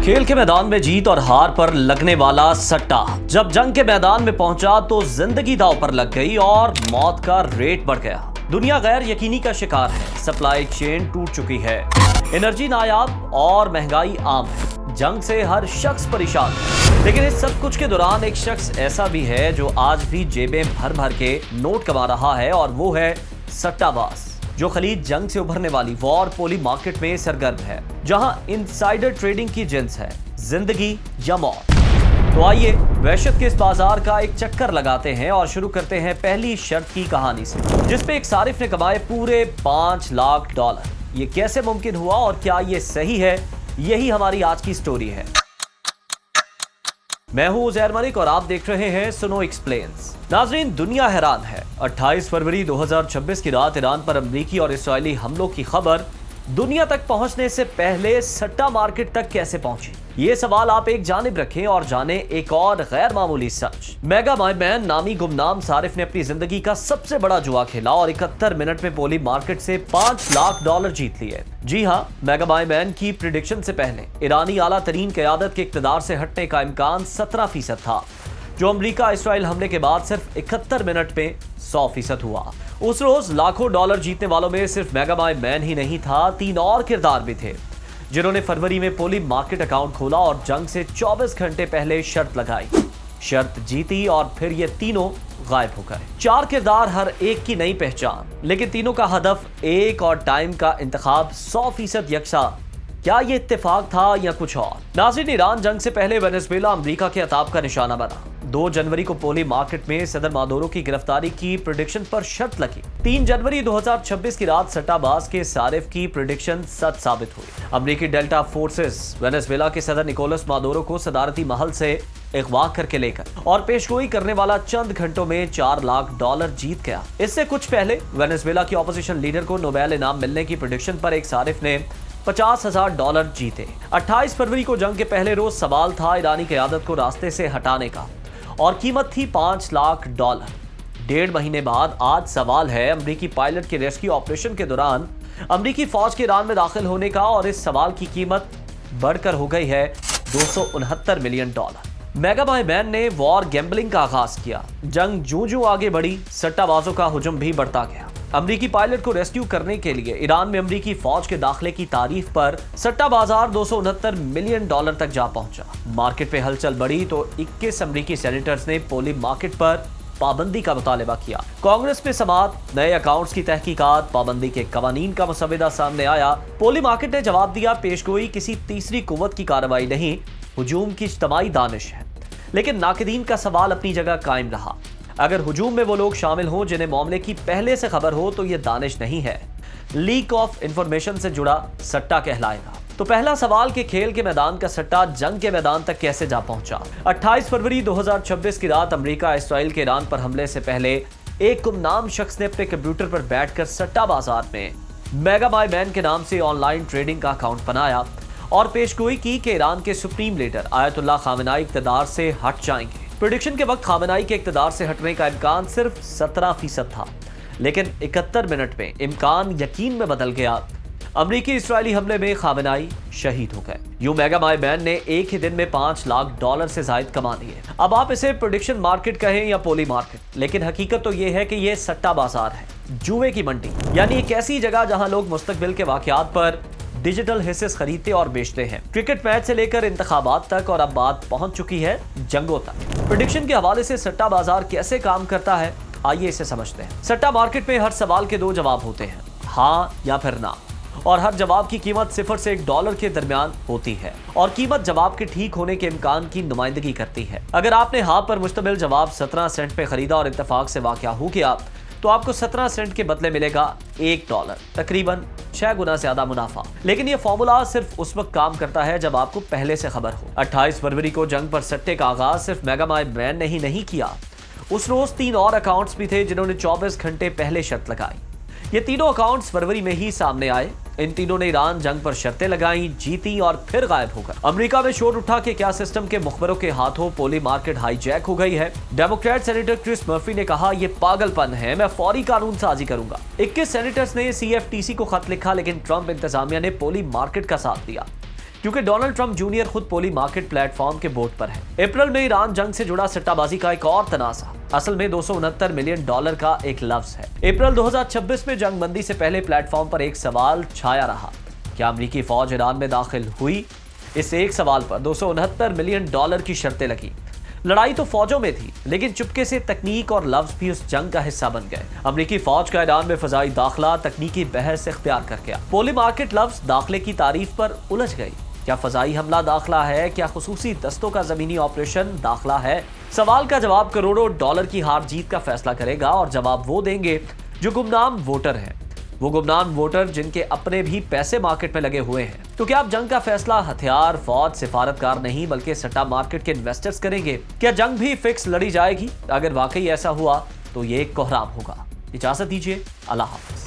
खेल के मैदान में जीत और हार पर लगने वाला सट्टा जब जंग के मैदान में पहुंचा तो जिंदगी दांव पर लग गई और मौत का रेट बढ़ गया। दुनिया गैर यकीनी का शिकार है, सप्लाई चेन टूट चुकी है, एनर्जी नायाब और महंगाई आम है। जंग से हर शख्स परेशान है, लेकिन इस सब कुछ के दौरान एक शख्स ऐसा भी है जो आज भी जेबें भर भर के नोट कमा रहा है, और वो है सट्टाबाज, जो खलीज जंग से उभरने वाली वॉर पोली मार्केट में सरगर्म है, जहां इनसाइडर ट्रेडिंग की जिंस है, जिंदगी या मौत। तो आइए वहशत के इस बाजार का एक चक्कर लगाते हैं और शुरू करते हैं पहली शर्त की कहानी से, जिसपे एक सारिफ ने कमाए पूरे 5 लाख डॉलर। ये कैसे मुमकिन हुआ और क्या ये सही है, यही हमारी आज की स्टोरी है। मैं हूं उज़ैर मलिक और आप देख रहे हैं सुनो एक्सप्लेन्स। नाजरीन, दुनिया हैरान है। 28 फरवरी 2026 की रात ईरान पर अमरीकी और इस्राएली हमलों की खबर दुनिया तक पहुंचने से पहले सट्टा मार्केट तक कैसे पहुंची, ये सवाल आप एक जानिब रखें और जाने एक और गैर मामूली सच। मेगा माई मैन नामी गुमनाम सारिफ ने अपनी जिंदगी का सबसे बड़ा जुआ खेला और 71 मिनट में पोली मार्केट से 5 लाख डॉलर जीत लिए। जी हाँ, मेगा माई मैन की प्रिडिक्शन से पहले ईरानी आला तरीन क़यादत के इक़्तिदार से हटने का इम्कान 17% था, जो अमरीका इसराइल हमले के बाद सिर्फ 71 मिनट में 100% हुआ। उस रोज लाखों डॉलर जीतने वालों में सिर्फ मेगा माई मैन ही नहीं था, 3 और किरदार भी थे जिन्होंने फरवरी में पोली मार्केट अकाउंट खोला और जंग से 24 घंटे पहले शर्त लगाई, शर्त जीती और फिर ये तीनों गायब हो गए। 4 किरदार, हर एक की नई पहचान, लेकिन तीनों का हदफ एक और टाइम का इंतखाब 100% यकसा। क्या ये इत्तेफाक था या कुछ और? नाज़रीन, ईरान जंग से पहले वेनेजुएला अमेरिका के अताब का निशाना बना। 2 जनवरी को पोली मार्केट में सदर मादुरो की गिरफ्तारी की प्रेडिक्शन पर शर्त लगी। 3 जनवरी 2026 की रात सट्टाबाज के सारिफ की प्रेडिक्शन सच साबित हुई। अमेरिकी डेल्टा फोर्सेस वेनेजुएला के सदर निकोलस मादुरो को सदारती महल से अगवा करके लेकर और पेशगोई करने वाला चंद घंटों में 4 लाख डॉलर जीत गया। इससे कुछ पहले वेनेजुएला की ऑपोजिशन लीडर को नोबेल इनाम मिलने की प्रेडिक्शन पर एक सारिफ ने 50,000 डॉलर जीते। 28 फरवरी को जंग के पहले रोज सवाल था ईरानी क़यादत को रास्ते से हटाने का, और कीमत थी 5 लाख डॉलर। 1.5 महीने बाद आज सवाल है अमरीकी पायलट के रेस्क्यू ऑपरेशन के दौरान अमरीकी फौज के ईरान में दाखिल होने का, और इस सवाल की कीमत बढ़कर हो गई है 269 million dollar. Mega my man ने वॉर गैम्बलिंग का आगाज किया। जंग जूं आगे बढ़ी, सट्टाबाजों का हुजूम भी बढ़ता गया। अमरीकी पायलट को रेस्क्यू करने के लिए ईरान में अमरीकी फौज के दाखिले की तारीफ पर सट्टा बाजार 269 मिलियन डॉलर तक जा पहुंचा। मार्केट पे हलचल बढ़ी तो 21 अमरीकी सेनेटर्स ने पोली मार्केट पर पाबंदी का मुतालबा किया। कांग्रेस में समात, नए अकाउंट्स की तहकीकात, पाबंदी के कवानीन का मसविदा सामने आया। पोली मार्केट ने जवाब दिया, पेशगोई किसी तीसरी कुव्वत की कार्रवाई नहीं, हुजूम की इज्तमाई दानिश है। लेकिन नाकिदीन का सवाल अपनी जगह कायम रहा। अगर हुजूम में वो लोग शामिल हों जिन्हें मामले की पहले से खबर हो तो ये दानिश नहीं है, लीक ऑफ इंफॉर्मेशन से जुड़ा सट्टा कहलाएगा। तो पहला सवाल कि खेल के मैदान का सट्टा जंग के मैदान तक कैसे जा पहुंचा। 28 फरवरी 2026 की रात अमेरिका इसराइल के ईरान पर हमले से पहले एक गुमनाम शख्स ने अपने कंप्यूटर पर बैठकर सट्टा बाजार में मेगा माई मैन के नाम से ऑनलाइन ट्रेडिंग का अकाउंट बनाया और पेशगोई की कि ईरान के सुप्रीम लीडर आयतुल्लाह खामेनाई इक़्तिदार से हट जाएंगे। प्रेडिक्शन के वक्त खामेनाई के इक़्तिदार से हटने का इम्कान सिर्फ 17% था, लेकिन 71 मिनट में इम्कान यकीन में बदल गया। अमरीकी इसराइली हमले में खामेनाई शहीद हो गए। यूं मेगा माई मैन ने एक ही दिन में 5 लाख डॉलर से ज्यादा कमा लिए। अब आप इसे प्रेडिक्शन मार्केट कहें या पोली मार्केट, लेकिन हकीकत तो ये है कि ये सट्टा बाजार है, जुए की मंडी, यानी एक ऐसी जगह जहां लोग मुस्तकबिल के वाकयात पर डिजिटल हिस्से खरीदते और बेचते हैं। क्रिकेट मैच से लेकर इंतखाबात तक, और अब बात पहुंच चुकी है जंगों तक। प्रेडिक्शन के हवाले से सट्टा बाजार कैसे काम करता है, आइए इसे समझते हैं। सट्टा मार्केट में हर सवाल के 2 जवाब होते हैं, हाँ या फिर ना, और हर जवाब की कीमत 0 से $1 के दरमियान होती है, और कीमत जवाब के ठीक होने के इम्कान की नुमाइंदगी करती है। अगर आपने हाँ पर मुश्तमिल जवाब 17 सेंट पे खरीदा और इत्तेफाक से वाक़या हो गया तो आपको 17 सेंट के बदले मिलेगा $1, तकरीबन 6 गुना ज्यादा मुनाफा। लेकिन ये फॉर्मूला सिर्फ उस वक्त काम करता है जब आपको पहले से खबर हो। 28 फरवरी को जंग पर सट्टे का आगाज सिर्फ मेगा माई मैन ने ही नहीं किया। उस रोज 3 और अकाउंट्स भी थे जिन्होंने 24 घंटे पहले शर्त लगाई। ये तीनों अकाउंट्स फरवरी में ही सामने आए। इन तीनों ने ईरान जंग पर शर्तें लगाई, जीती और फिर गायब हो गए। अमेरिका में शोर उठा कि क्या सिस्टम के मुखबरों के हाथों पोली मार्केट हाईजैक हो गई है। डेमोक्रेट सेनेटर क्रिस मर्फी ने कहा, यह पागलपन है, मैं फौरी कानून साजी करूंगा। 21 सेनेटर्स ने CFTC को खत लिखा, लेकिन ट्रंप इंतजामिया ने पोली मार्केट का साथ दिया। क्योंकि डोनाल्ड ट्रंप जूनियर खुद पोली मार्केट प्लेटफॉर्म के बोर्ड पर है। अप्रैल में ईरान जंग से जुड़ा सट्टाबाजी का एक और तनाज़ा असल में $269 मिलियन का एक लफ्ज है। अप्रैल 2026 में जंगबंदी से पहले प्लेटफॉर्म पर एक सवाल छाया रहा, क्या अमेरिकी फौज ईरान में दाखिल हुई? इस एक सवाल पर $269 मिलियन की शर्तें लगी। लड़ाई तो फौजों में थी, लेकिन चुपके से तकनीक और लफ्ज भी उस जंग का हिस्सा बन गए। अमेरिकी फौज का ईरान में फजाई दाखिला तकनीकी बहस इख्तियार कर गया। पोली मार्केट लफ्ज दाखिले की तारीफ पर उलझ गई। क्या फजाई हमला दाखिला है? क्या खुसूसी दस्तों का जमीनी ऑपरेशन दाखिला है? सवाल का जवाब करोड़ों डॉलर की हार जीत का फैसला करेगा, और जवाब वो देंगे जो गुमनाम वोटर हैं। वो गुमनाम वोटर जिनके अपने भी पैसे मार्केट में लगे हुए हैं। तो क्या अब जंग का फैसला हथियार, फौज, सिफारतकार नहीं बल्कि सट्टा मार्केट के इन्वेस्टर्स करेंगे? क्या जंग भी फिक्स लड़ी जाएगी? अगर वाकई ऐसा हुआ तो ये एक कोहराम होगा। इजाजत दीजिए, अल्लाह हाफिज।